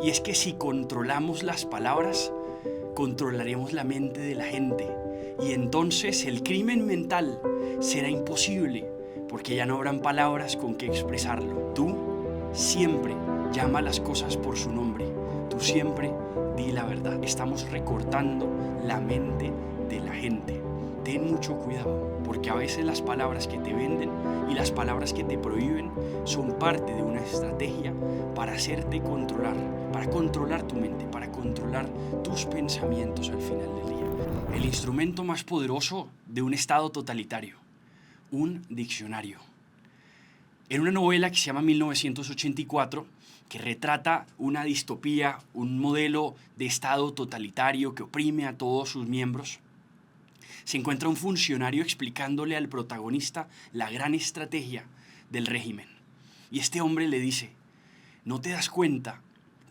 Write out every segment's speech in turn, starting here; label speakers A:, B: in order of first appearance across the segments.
A: Y es que si controlamos las palabras, controlaremos la mente de la gente. Y entonces el crimen mental será imposible, porque ya no habrán palabras con que expresarlo. Tú siempre llama las cosas por su nombre. Tú siempre di la verdad. Estamos recortando la mente de la gente. Ten mucho cuidado, porque a veces las palabras que te venden y las palabras que te prohíben son parte de una estrategia para hacerte controlar, para controlar tu mente, para controlar tus pensamientos al final del día. El instrumento más poderoso de un estado totalitario, un diccionario. En una novela que se llama 1984, que retrata una distopía, un modelo de estado totalitario que oprime a todos sus miembros, se encuentra un funcionario explicándole al protagonista la gran estrategia del régimen. Y este hombre le dice: ¿no te das cuenta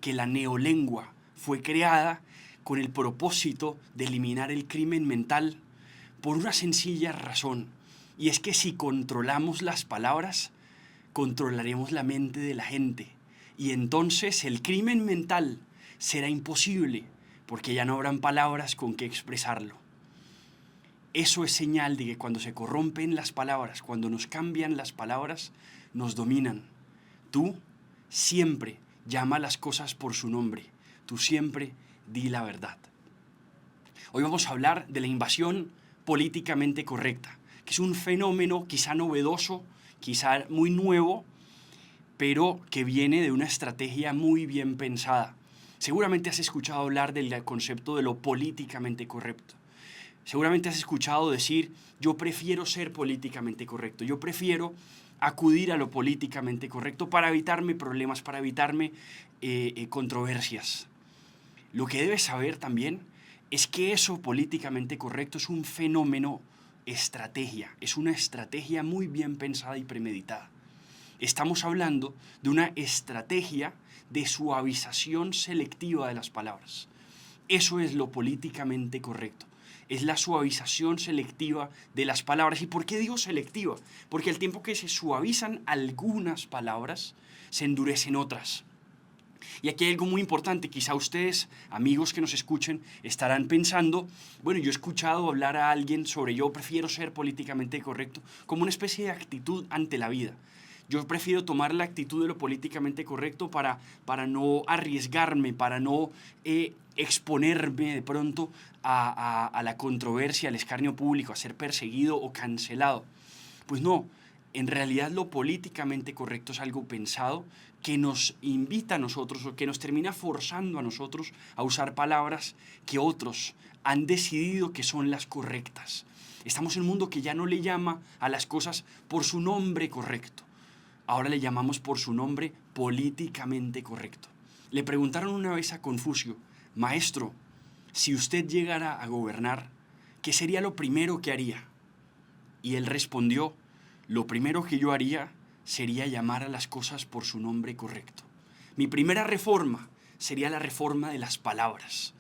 A: que la neolengua fue creada con el propósito de eliminar el crimen mental? Por una sencilla razón, y es que si controlamos las palabras, controlaremos la mente de la gente, y entonces el crimen mental será imposible, porque ya no habrán palabras con que expresarlo. Eso es señal de que cuando se corrompen las palabras, cuando nos cambian las palabras, nos dominan. Tú siempre llama las cosas por su nombre. Tú siempre di la verdad. Hoy vamos a hablar de la invasión políticamente correcta, que es un fenómeno quizá novedoso, quizá muy nuevo, pero que viene de una estrategia muy bien pensada. Seguramente has escuchado hablar del concepto de lo políticamente correcto. Seguramente has escuchado decir: yo prefiero ser políticamente correcto, yo prefiero acudir a lo políticamente correcto para evitarme problemas, para evitarme controversias. Lo que debes saber también es que eso políticamente correcto es un fenómeno estrategia, es una estrategia muy bien pensada y premeditada. Estamos hablando de una estrategia de suavización selectiva de las palabras. Eso es lo políticamente correcto. Es la suavización selectiva de las palabras. ¿Y por qué digo selectiva? Porque al tiempo que se suavizan algunas palabras, se endurecen otras. Y aquí hay algo muy importante. Quizá ustedes, amigos que nos escuchen, estarán pensando: bueno, yo he escuchado hablar a alguien sobre yo prefiero ser políticamente correcto, como una especie de actitud ante la vida. Yo prefiero tomar la actitud de lo políticamente correcto para no arriesgarme, para no exponerme de pronto a la controversia, al escarnio público, a ser perseguido o cancelado. Pues no, en realidad lo políticamente correcto es algo pensado que nos invita a nosotros, o que nos termina forzando a nosotros a usar palabras que otros han decidido que son las correctas. Estamos en un mundo que ya no le llama a las cosas por su nombre correcto. Ahora le llamamos por su nombre políticamente correcto. Le preguntaron una vez a Confucio: maestro, si usted llegara a gobernar, ¿qué sería lo primero que haría? Y él respondió: lo primero que yo haría sería llamar a las cosas por su nombre correcto. Mi primera reforma sería la reforma de las palabras.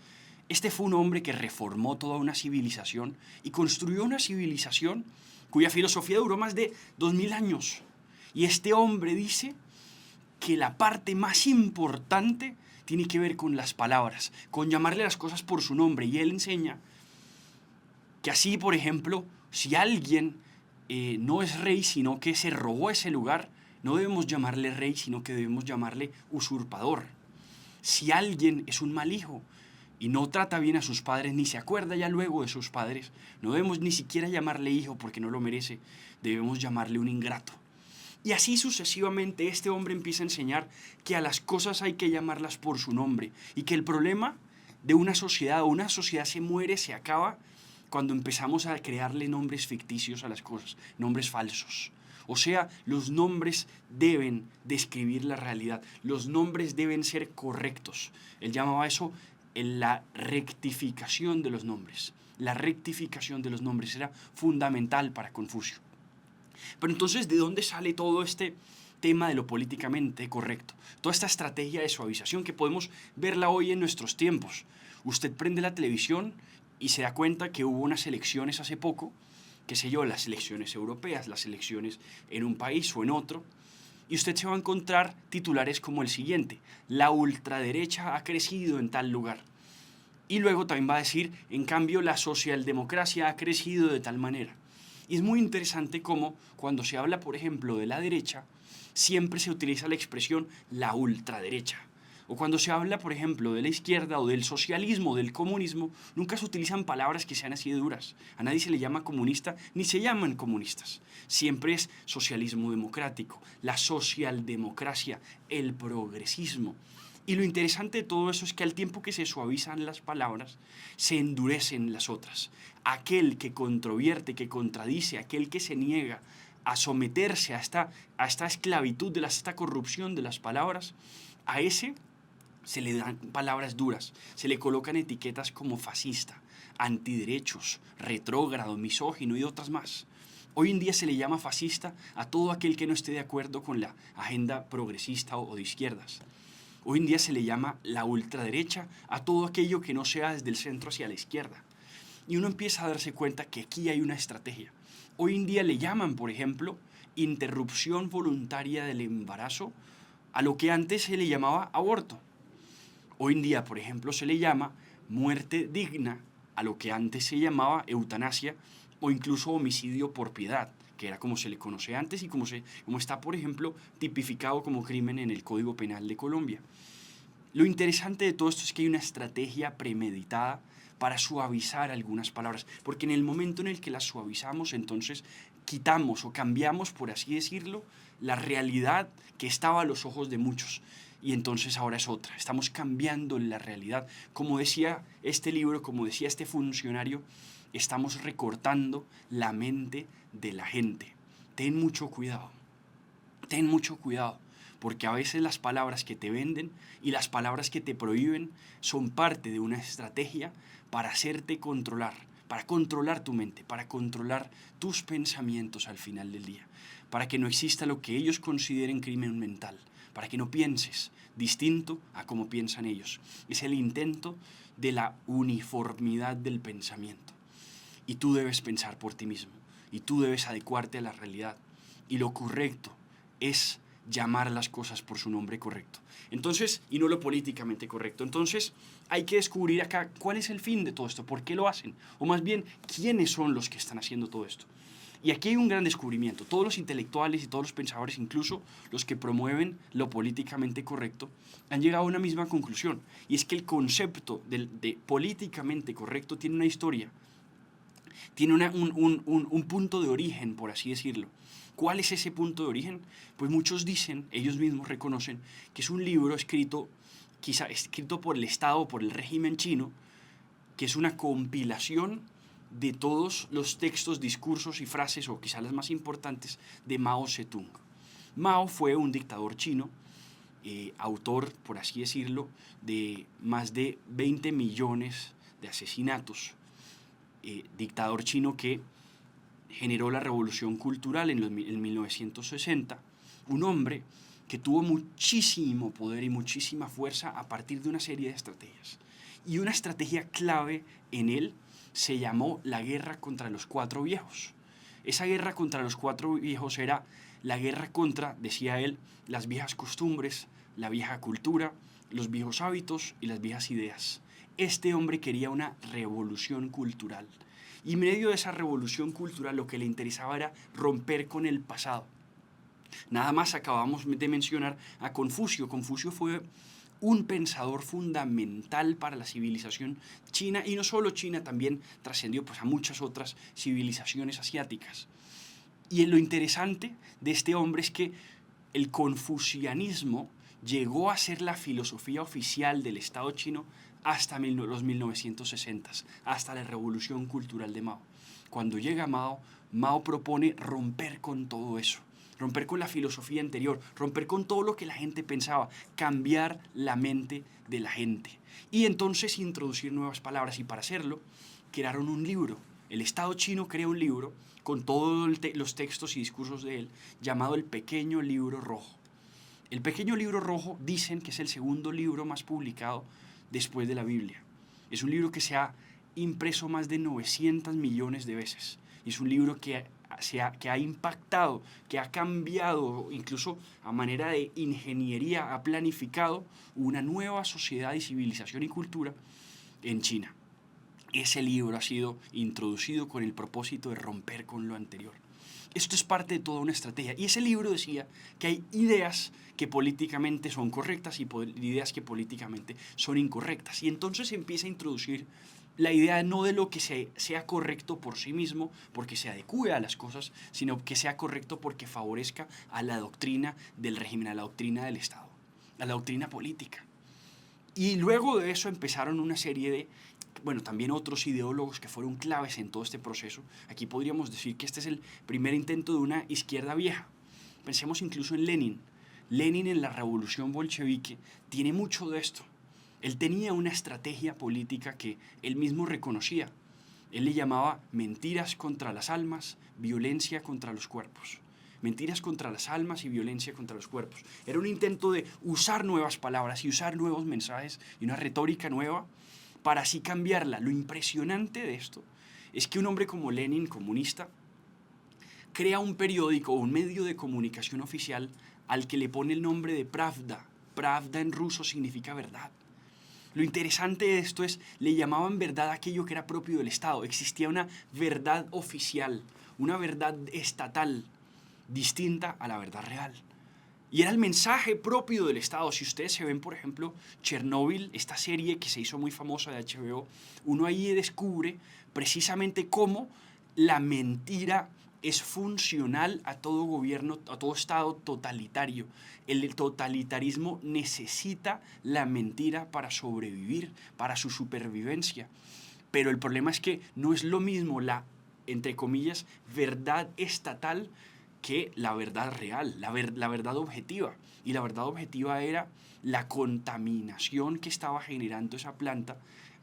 A: Este fue un hombre que reformó toda una civilización y construyó una civilización cuya filosofía duró más de 2000 años. Y este hombre dice que la parte más importante tiene que ver con las palabras, con llamarle las cosas por su nombre. Y él enseña que así, por ejemplo, si alguien no es rey, sino que se robó ese lugar, no debemos llamarle rey, sino que debemos llamarle usurpador. Si alguien es un mal hijo y no trata bien a sus padres, ni se acuerda ya luego de sus padres, no debemos ni siquiera llamarle hijo porque no lo merece, debemos llamarle un ingrato. Y así sucesivamente este hombre empieza a enseñar que a las cosas hay que llamarlas por su nombre, y que el problema de una sociedad se muere, se acaba, cuando empezamos a crearle nombres ficticios a las cosas, nombres falsos. O sea, los nombres deben describir la realidad, los nombres deben ser correctos. Él llamaba eso la rectificación de los nombres. La rectificación de los nombres era fundamental para Confucio. Pero entonces, ¿de dónde sale todo este tema de lo políticamente correcto? Toda esta estrategia de suavización que podemos verla hoy en nuestros tiempos. Usted prende la televisión y se da cuenta que hubo unas elecciones hace poco, qué sé yo, las elecciones europeas, las elecciones en un país o en otro, Y usted se va a encontrar titulares como el siguiente: la ultraderecha ha crecido en tal lugar. Y luego también va a decir, en cambio, la socialdemocracia ha crecido de tal manera. Y es muy interesante cómo cuando se habla, por ejemplo, de la derecha, siempre se utiliza la expresión la ultraderecha. O cuando se habla, por ejemplo, de la izquierda o del socialismo, del comunismo, nunca se utilizan palabras que sean así de duras. A nadie se le llama comunista, ni se llaman comunistas. Siempre es socialismo democrático, la socialdemocracia, el progresismo. Y lo interesante de todo eso es que al tiempo que se suavizan las palabras, se endurecen las otras. Aquel que controvierte, que contradice, aquel que se niega a someterse a esta esclavitud, a esta corrupción de las palabras, a ese se le dan palabras duras, se le colocan etiquetas como fascista, antiderechos, retrógrado, misógino y otras más. Hoy en día se le llama fascista a todo aquel que no esté de acuerdo con la agenda progresista o de izquierdas. Hoy en día se le llama la ultraderecha a todo aquello que no sea desde el centro hacia la izquierda. Y uno empieza a darse cuenta que aquí hay una estrategia. Hoy en día le llaman, por ejemplo, interrupción voluntaria del embarazo a lo que antes se le llamaba aborto. Hoy en día, por ejemplo, se le llama muerte digna a lo que antes se llamaba eutanasia o incluso homicidio por piedad, que era como se le conoce antes y como está, por ejemplo, tipificado como crimen en el Código Penal de Colombia. Lo interesante de todo esto es que hay una estrategia premeditada para suavizar algunas palabras, porque en el momento en el que las suavizamos, entonces quitamos o cambiamos, por así decirlo, la realidad que estaba a los ojos de muchos. Y entonces ahora es otra. Estamos cambiando la realidad. Como decía este libro, como decía este funcionario, estamos recortando la mente de la gente. Ten mucho cuidado. Ten mucho cuidado. Porque a veces las palabras que te venden y las palabras que te prohíben son parte de una estrategia para hacerte controlar, para controlar tu mente, para controlar tus pensamientos al final del día, para que no exista lo que ellos consideren crimen mental, para que no pienses distinto a como piensan ellos. Es el intento de la uniformidad del pensamiento. Y tú debes pensar por ti mismo, y tú debes adecuarte a la realidad. Y lo correcto es llamar las cosas por su nombre correcto. Entonces, y no lo políticamente correcto. Entonces, hay que descubrir acá cuál es el fin de todo esto, por qué lo hacen, o más bien, quiénes son los que están haciendo todo esto. Y aquí hay un gran descubrimiento. Todos los intelectuales y todos los pensadores, incluso los que promueven lo políticamente correcto, han llegado a una misma conclusión. Y es que el concepto de políticamente correcto tiene una historia, tiene un punto de origen, por así decirlo. ¿Cuál es ese punto de origen? Pues muchos dicen, ellos mismos reconocen, que es un libro escrito, quizá escrito por el Estado, por el régimen chino, que es una compilación de todos los textos, discursos y frases, o quizá las más importantes, de Mao Zedong. Mao fue un dictador chino, autor, por así decirlo, de más de 20 millones de asesinatos, dictador chino que generó la revolución cultural en 1960, un hombre que tuvo muchísimo poder y muchísima fuerza a partir de una serie de estrategias. Y una estrategia clave en él se llamó la guerra contra los cuatro viejos. Esa guerra contra los cuatro viejos era la guerra contra, decía él, las viejas costumbres, la vieja cultura, los viejos hábitos y las viejas ideas. Este hombre quería una revolución cultural. Y en medio de esa revolución cultural lo que le interesaba era romper con el pasado. Nada más acabamos de mencionar a Confucio. Confucio fue un pensador fundamental para la civilización china, y no solo China, también trascendió pues a muchas otras civilizaciones asiáticas. Y lo interesante de este hombre es que el confucianismo llegó a ser la filosofía oficial del Estado chino hasta los 1960, hasta la revolución cultural de Mao. Cuando llega Mao, Mao propone romper con todo eso, romper con la filosofía anterior, romper con todo lo que la gente pensaba, cambiar la mente de la gente. Y entonces introducir nuevas palabras, y para hacerlo crearon un libro. El Estado chino crea un libro con todos los textos y discursos de él, llamado el Pequeño Libro Rojo. El Pequeño Libro Rojo dicen que es el segundo libro más publicado después de la Biblia. Es un libro que se ha impreso más de 900 millones de veces. Es un libro que que ha impactado, que ha cambiado, incluso a manera de ingeniería, ha planificado una nueva sociedad y civilización y cultura en China. Ese libro ha sido introducido con el propósito de romper con lo anterior. Esto es parte de toda una estrategia. Y ese libro decía que hay ideas que políticamente son correctas y ideas que políticamente son incorrectas. Y entonces se empieza a introducir la idea no de lo que sea correcto por sí mismo, porque se adecue a las cosas, sino que sea correcto porque favorezca a la doctrina del régimen, a la doctrina del Estado, a la doctrina política. Y luego de eso empezaron una serie de, bueno, también otros ideólogos que fueron claves en todo este proceso. Aquí podríamos decir que este es el primer intento de una izquierda vieja. Pensemos incluso en Lenin. Lenin en la revolución bolchevique tiene mucho de esto. Él tenía una estrategia política que él mismo reconocía. Él le llamaba mentiras contra las almas, violencia contra los cuerpos. Mentiras contra las almas y violencia contra los cuerpos. Era un intento de usar nuevas palabras y usar nuevos mensajes y una retórica nueva para así cambiarla. Lo impresionante de esto es que un hombre como Lenin, comunista, crea un periódico o un medio de comunicación oficial al que le pone el nombre de Pravda. Pravda en ruso significa verdad. Lo interesante de esto es, le llamaban verdad aquello que era propio del Estado. Existía una verdad oficial, una verdad estatal, distinta a la verdad real. Y era el mensaje propio del Estado. Si ustedes se ven, por ejemplo, Chernobyl, esta serie que se hizo muy famosa de HBO, uno ahí descubre precisamente cómo la mentira es funcional a todo gobierno, a todo Estado totalitario. El totalitarismo necesita la mentira para sobrevivir, para su supervivencia. Pero el problema es que no es lo mismo la, entre comillas, verdad estatal que la verdad real, la verdad objetiva. Y la verdad objetiva era la contaminación que estaba generando esa planta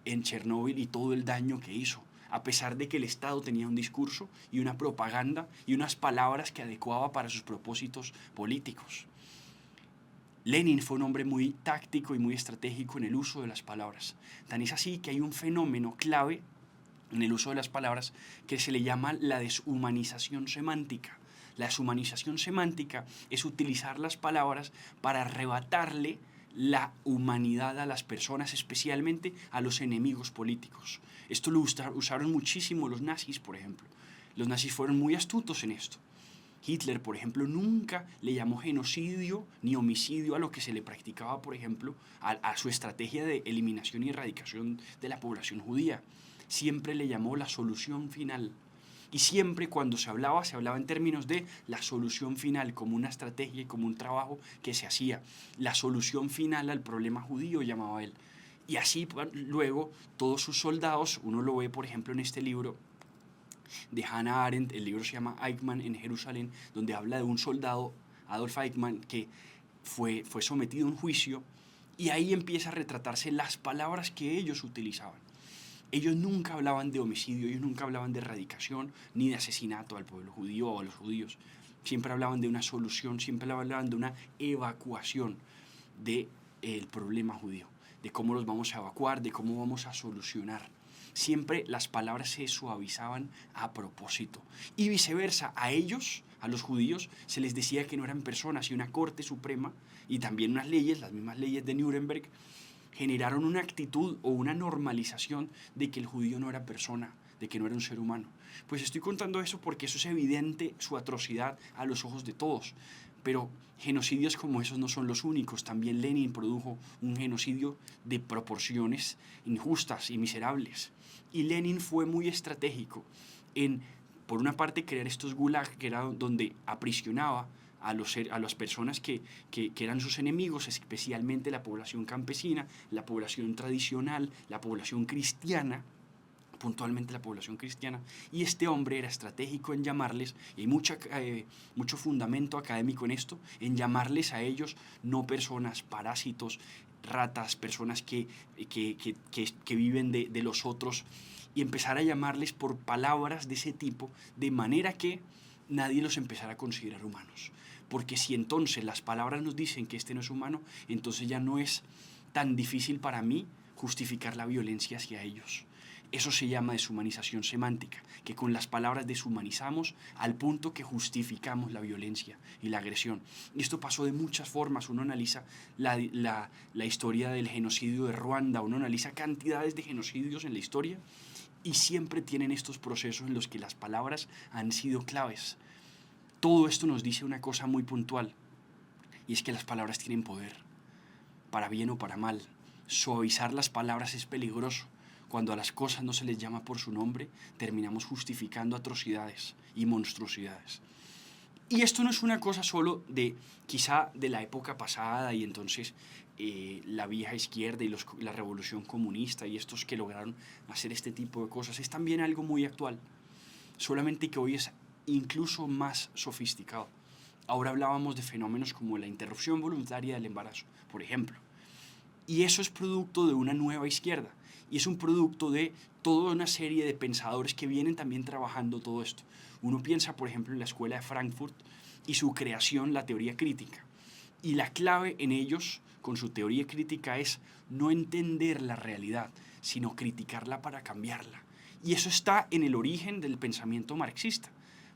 A: en Chernóbil y todo el daño que hizo, a pesar de que el Estado tenía un discurso y una propaganda y unas palabras que adecuaba para sus propósitos políticos. Lenin fue un hombre muy táctico y muy estratégico en el uso de las palabras. Tan es así que hay un fenómeno clave en el uso de las palabras que se le llama la deshumanización semántica. La deshumanización semántica es utilizar las palabras para arrebatarle la humanidad a las personas, especialmente a los enemigos políticos. Esto lo usaron muchísimo los nazis, por ejemplo. Los nazis fueron muy astutos en esto. Hitler, por ejemplo, nunca le llamó genocidio ni homicidio a lo que se le practicaba, por ejemplo, a su estrategia de eliminación y erradicación de la población judía. Siempre le llamó la solución final. Y siempre cuando se hablaba en términos de la solución final, como una estrategia y como un trabajo que se hacía. La solución final al problema judío, llamaba él. Y así luego todos sus soldados, uno lo ve por ejemplo en este libro de Hannah Arendt, el libro se llama Eichmann en Jerusalén, donde habla de un soldado, Adolf Eichmann, que fue sometido a un juicio, y ahí empieza a retratarse las palabras que ellos utilizaban. Ellos nunca hablaban de homicidio, ellos nunca hablaban de erradicación ni de asesinato al pueblo judío o a los judíos. Siempre hablaban de una solución, siempre hablaban de una evacuación del problema judío, de cómo los vamos a evacuar, de cómo vamos a solucionar. Siempre las palabras se suavizaban a propósito. Y viceversa, a ellos, a los judíos, se les decía que no eran personas, y una corte suprema y también unas leyes, las mismas leyes de Nuremberg, generaron una actitud o una normalización de que el judío no era persona, de que no era un ser humano. Pues estoy contando eso porque eso es evidente, su atrocidad a los ojos de todos. Pero genocidios como esos no son los únicos. También Lenin produjo un genocidio de proporciones injustas y miserables. Y Lenin fue muy estratégico en, por una parte, crear estos gulag, que era donde aprisionaba a las personas que eran sus enemigos, especialmente la población campesina, la población tradicional, la población cristiana, puntualmente la población cristiana, y este hombre era estratégico en llamarles, y hay mucho fundamento académico en esto, en llamarles a ellos no personas, parásitos, ratas, personas que viven de los otros, y empezar a llamarles por palabras de ese tipo, de manera que nadie los empezara a considerar humanos. Porque si entonces las palabras nos dicen que este no es humano, entonces ya no es tan difícil para mí justificar la violencia hacia ellos. Eso se llama deshumanización semántica, que con las palabras deshumanizamos al punto que justificamos la violencia y la agresión. Y esto pasó de muchas formas. Uno analiza la historia del genocidio de Ruanda, uno analiza cantidades de genocidios en la historia y siempre tienen estos procesos en los que las palabras han sido claves. Todo esto nos dice una cosa muy puntual, y es que las palabras tienen poder, para bien o para mal. Suavizar las palabras es peligroso. Cuando a las cosas no se les llama por su nombre, terminamos justificando atrocidades y monstruosidades. Y esto no es una cosa solo de quizá de la época pasada y entonces la vieja izquierda y la revolución comunista y estos que lograron hacer este tipo de cosas. Es también algo muy actual, solamente que hoy es incluso más sofisticado. Ahora hablábamos de fenómenos como la interrupción voluntaria del embarazo, por ejemplo. Y eso es producto de una nueva izquierda. Y es un producto de toda una serie de pensadores que vienen también trabajando todo esto. Uno piensa, por ejemplo, en la escuela de Frankfurt y su creación, la teoría crítica. Y la clave en ellos, con su teoría crítica, es no entender la realidad, sino criticarla para cambiarla. Y eso está en el origen del pensamiento marxista.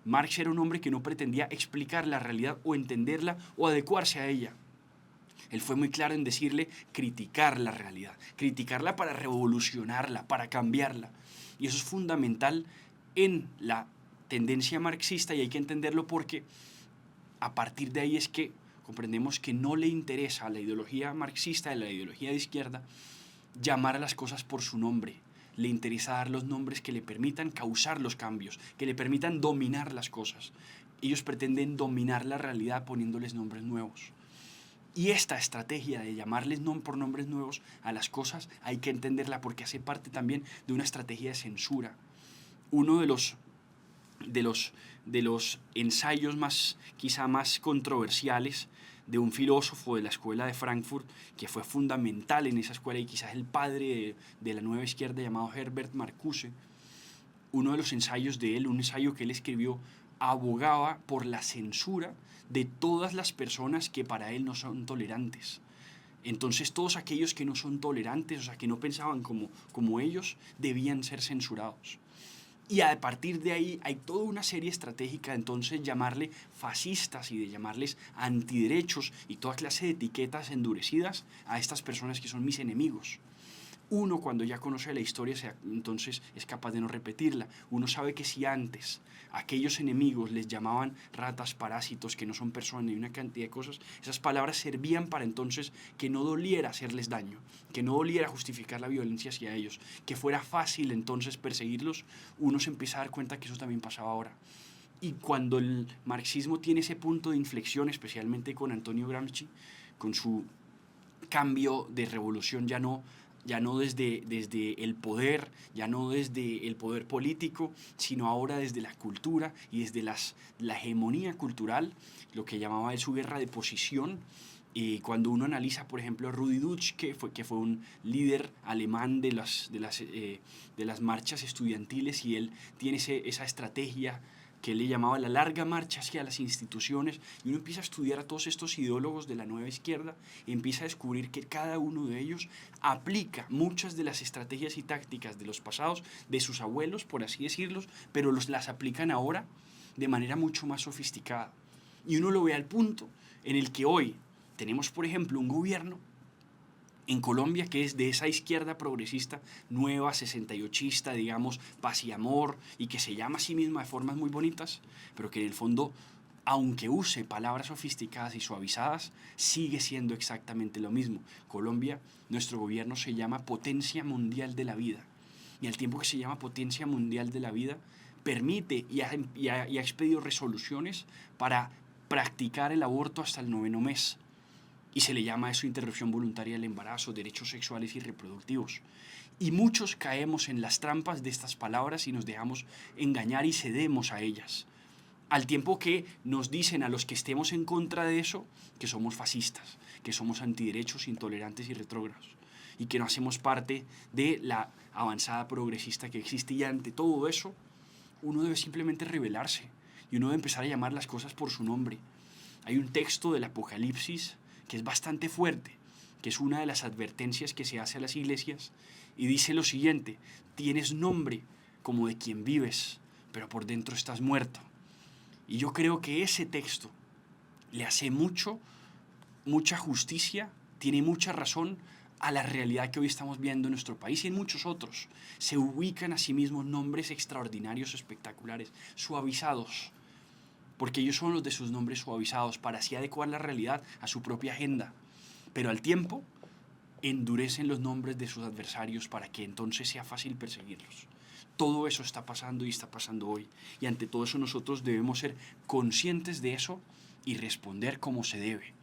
A: Marx era un hombre que no pretendía explicar la realidad o entenderla o adecuarse a ella. Él fue muy claro en decirle criticar la realidad, criticarla para revolucionarla, para cambiarla. Y eso es fundamental en la tendencia marxista y hay que entenderlo porque a partir de ahí es que comprendemos que no le interesa a la ideología marxista, a la ideología de izquierda, llamar a las cosas por su nombre. Le interesa dar los nombres que le permitan causar los cambios, que le permitan dominar las cosas. Ellos pretenden dominar la realidad poniéndoles nombres nuevos. Y esta estrategia de llamarles por nombres nuevos a las cosas hay que entenderla porque hace parte también de una estrategia de censura. Uno de los ensayos quizá más controversiales de un filósofo de la escuela de Frankfurt, que fue fundamental en esa escuela y quizás el padre de la nueva izquierda llamado Herbert Marcuse, uno de los ensayos de él, un ensayo que él escribió, abogaba por la censura de todas las personas que para él no son tolerantes. Entonces todos aquellos que no son tolerantes, o sea, que no pensaban como ellos, debían ser censurados. Y a partir de ahí hay toda una serie estratégica de entonces llamarle fascistas y de llamarles antiderechos y toda clase de etiquetas endurecidas a estas personas que son mis enemigos. Uno cuando ya conoce la historia entonces es capaz de no repetirla. Uno sabe que si antes aquellos enemigos les llamaban ratas, parásitos, que no son personas y una cantidad de cosas, esas palabras servían para entonces que no doliera hacerles daño, que no doliera justificar la violencia hacia ellos, que fuera fácil entonces perseguirlos. Uno se empieza a dar cuenta que eso también pasaba ahora. Y cuando el marxismo tiene ese punto de inflexión, especialmente con Antonio Gramsci, con su cambio de revolución ya no desde el poder, ya no desde el poder político, sino ahora desde la cultura y desde la hegemonía cultural, lo que llamaba él su guerra de posición. Y cuando uno analiza, por ejemplo, a Rudi Dutsch, que fue un líder alemán de las marchas estudiantiles, y él tiene esa estrategia que él le llamaba la larga marcha hacia las instituciones, y uno empieza a estudiar a todos estos ideólogos de la nueva izquierda y empieza a descubrir que cada uno de ellos aplica muchas de las estrategias y tácticas de los pasados, de sus abuelos, por así decirlos, pero las aplican ahora de manera mucho más sofisticada. Y uno lo ve al punto en el que hoy tenemos, por ejemplo, un gobierno en Colombia que es de esa izquierda progresista nueva, 68ista, digamos, paz y amor, y que se llama a sí misma de formas muy bonitas, pero que en el fondo, aunque use palabras sofisticadas y suavizadas, sigue siendo exactamente lo mismo. Colombia, nuestro gobierno se llama Potencia Mundial de la Vida, y al tiempo que se llama Potencia Mundial de la Vida, permite y ha expedido resoluciones para practicar el aborto hasta el 9º mes. Y se le llama a eso interrupción voluntaria del embarazo, derechos sexuales y reproductivos. Y muchos caemos en las trampas de estas palabras y nos dejamos engañar y cedemos a ellas. Al tiempo que nos dicen a los que estemos en contra de eso que somos fascistas, que somos antiderechos, intolerantes y retrógrados, y que no hacemos parte de la avanzada progresista que existe. Y ante todo eso, uno debe simplemente rebelarse y uno debe empezar a llamar las cosas por su nombre. Hay un texto del Apocalipsis que es bastante fuerte, que es una de las advertencias que se hace a las iglesias, y dice lo siguiente: tienes nombre como de quien vives, pero por dentro estás muerto. Y yo creo que ese texto le hace mucha justicia, tiene mucha razón a la realidad que hoy estamos viendo en nuestro país y en muchos otros. Se ubican a sí mismos nombres extraordinarios, espectaculares, suavizados, porque ellos son los de sus nombres suavizados, para así adecuar la realidad a su propia agenda. Pero al tiempo, endurecen los nombres de sus adversarios para que entonces sea fácil perseguirlos. Todo eso está pasando y está pasando hoy. Y ante todo eso nosotros debemos ser conscientes de eso y responder como se debe.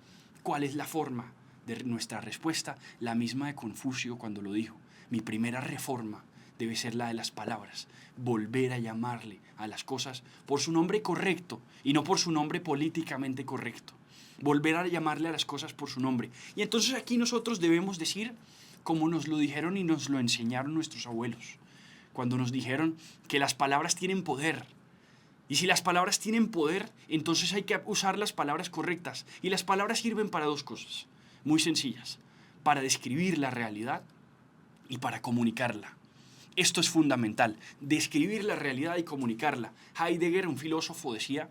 A: ¿Cuál es la forma de nuestra respuesta? La misma de Confucio cuando lo dijo: mi primera reforma debe ser la de las palabras, volver a llamarle a las cosas por su nombre correcto y no por su nombre políticamente correcto. Volver a llamarle a las cosas por su nombre. Y entonces aquí nosotros debemos decir como nos lo dijeron y nos lo enseñaron nuestros abuelos, cuando nos dijeron que las palabras tienen poder. Y si las palabras tienen poder, entonces hay que usar las palabras correctas. Y las palabras sirven para dos cosas muy sencillas: para describir la realidad y para comunicarla. Esto es fundamental, describir la realidad y comunicarla. Heidegger, un filósofo, decía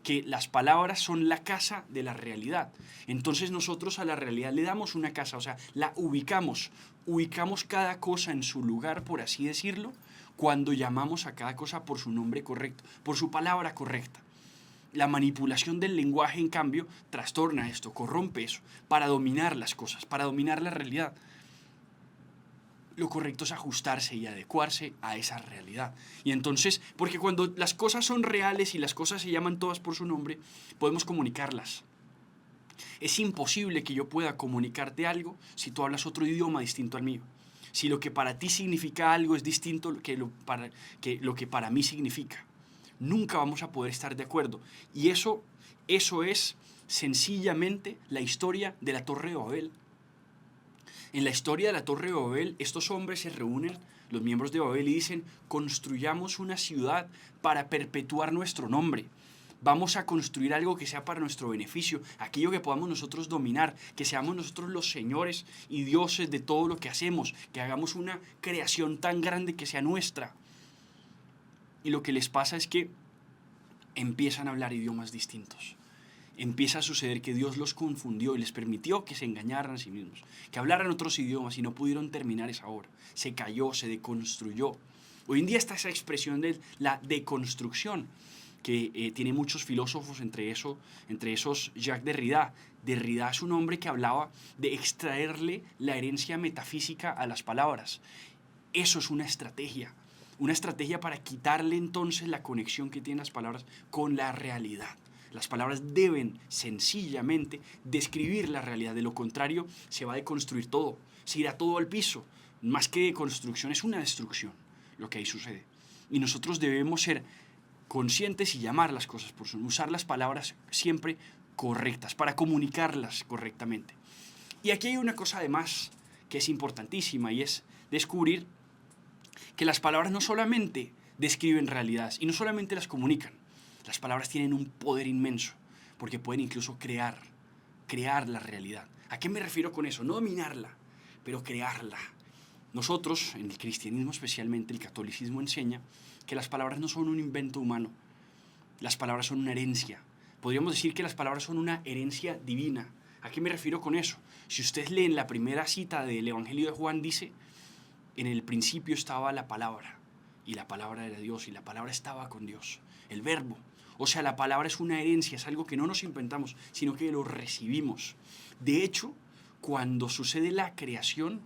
A: que las palabras son la casa de la realidad. Entonces nosotros a la realidad le damos una casa, o sea, la ubicamos cada cosa en su lugar, por así decirlo, cuando llamamos a cada cosa por su nombre correcto, por su palabra correcta. La manipulación del lenguaje, en cambio, trastorna esto, corrompe eso, para dominar las cosas, para dominar la realidad. Lo correcto es ajustarse y adecuarse a esa realidad. Y entonces, porque cuando las cosas son reales y las cosas se llaman todas por su nombre, podemos comunicarlas. Es imposible que yo pueda comunicarte algo si tú hablas otro idioma distinto al mío. Si lo que para ti significa algo es distinto que lo que para mí significa. Nunca vamos a poder estar de acuerdo. Y eso es sencillamente la historia de la Torre de Babel. En la historia de la Torre de Babel, estos hombres se reúnen, los miembros de Babel, y dicen: construyamos una ciudad para perpetuar nuestro nombre. Vamos a construir algo que sea para nuestro beneficio, aquello que podamos nosotros dominar, que seamos nosotros los señores y dioses de todo lo que hacemos, que hagamos una creación tan grande que sea nuestra. Y lo que les pasa es que empiezan a hablar idiomas distintos. Empieza a suceder que Dios los confundió y les permitió que se engañaran a sí mismos, que hablaran otros idiomas y no pudieron terminar esa obra. Se cayó, se deconstruyó. Hoy en día está esa expresión de la deconstrucción, que tiene muchos filósofos, entre esos Jacques Derrida. Derrida es un hombre que hablaba de extraerle la herencia metafísica a las palabras. Eso es una estrategia para quitarle entonces la conexión que tienen las palabras con la realidad. Las palabras deben sencillamente describir la realidad, de lo contrario se va a deconstruir todo, se irá todo al piso. Más que deconstrucción, es una destrucción lo que ahí sucede. Y nosotros debemos ser conscientes y llamar las cosas por su nombre, usar las palabras siempre correctas para comunicarlas correctamente. Y aquí hay una cosa además que es importantísima, y es descubrir que las palabras no solamente describen realidades y no solamente las comunican. Las palabras tienen un poder inmenso, porque pueden incluso crear la realidad. ¿A qué me refiero con eso? No dominarla, pero crearla. Nosotros, en el cristianismo especialmente, el catolicismo enseña que las palabras no son un invento humano. Las palabras son una herencia. Podríamos decir que las palabras son una herencia divina. ¿A qué me refiero con eso? Si ustedes leen la primera cita del Evangelio de Juan, dice: en el principio estaba la palabra, y la palabra era Dios, y la palabra estaba con Dios. El verbo. O sea, la palabra es una herencia, es algo que no nos inventamos, sino que lo recibimos. De hecho, cuando sucede la creación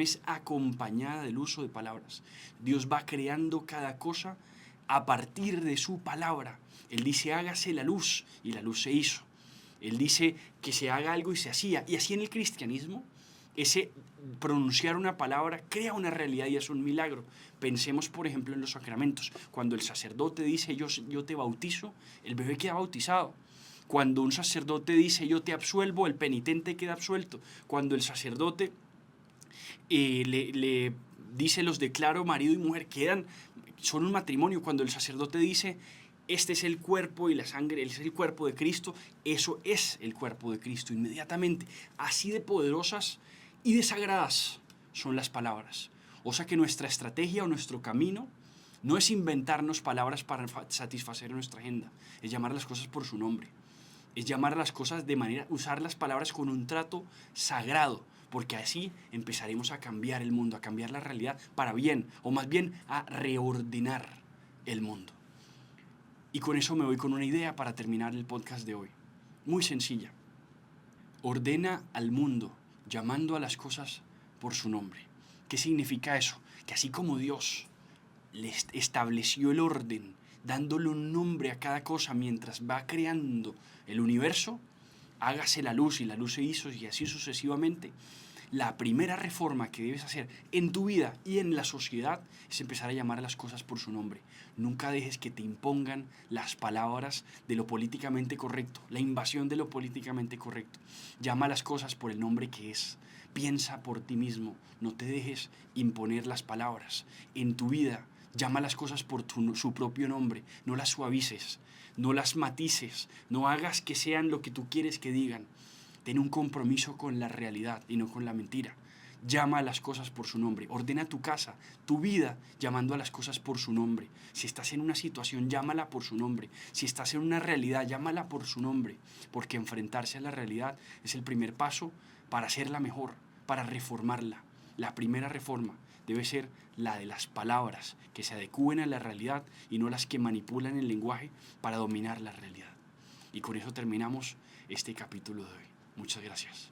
A: es acompañada del uso de palabras. Dios va creando cada cosa a partir de su palabra. Él dice: hágase la luz, y la luz se hizo. Él dice que se haga algo y se hacía. Y así en el cristianismo, ese pronunciar una palabra crea una realidad y es un milagro. Pensemos, por ejemplo, en los sacramentos. Cuando el sacerdote dice: yo te bautizo, el bebé queda bautizado. Cuando un sacerdote dice: yo te absuelvo, el penitente queda absuelto. Cuando el sacerdote le dice: los declaro marido y mujer, son un matrimonio. Cuando el sacerdote dice: este es el cuerpo y la sangre, es el cuerpo de Cristo, eso es el cuerpo de Cristo inmediatamente. Así de poderosas y de sagradas son las palabras. O sea que nuestra estrategia o nuestro camino no es inventarnos palabras para satisfacer nuestra agenda, es llamar las cosas por su nombre. Es llamar a las cosas de manera, usar las palabras con un trato sagrado, porque así empezaremos a cambiar el mundo, a cambiar la realidad para bien, o más bien a reordenar el mundo. Y con eso me voy con una idea para terminar el podcast de hoy. Muy sencilla. Ordena al mundo llamando a las cosas por su nombre. ¿Qué significa eso? Que así como Dios les estableció el orden, dándole un nombre a cada cosa mientras va creando el universo, hágase la luz y la luz se hizo y así sucesivamente. La primera reforma que debes hacer en tu vida y en la sociedad es empezar a llamar a las cosas por su nombre. Nunca dejes que te impongan las palabras de lo políticamente correcto, la invasión de lo políticamente correcto. Llama a las cosas por el nombre que es. Piensa por ti mismo, no te dejes imponer las palabras. En tu vida, llama a las cosas por su propio nombre, no las suavices, no las matices, no hagas que sean lo que tú quieres que digan. Ten un compromiso con la realidad y no con la mentira. Llama a las cosas por su nombre. Ordena tu casa, tu vida, llamando a las cosas por su nombre. Si estás en una situación, llámala por su nombre. Si estás en una realidad, llámala por su nombre. Porque enfrentarse a la realidad es el primer paso para hacerla mejor, para reformarla. La primera reforma debe ser la de las palabras que se adecúen a la realidad y no las que manipulan el lenguaje para dominar la realidad. Y con eso terminamos este capítulo de hoy. Muchas gracias.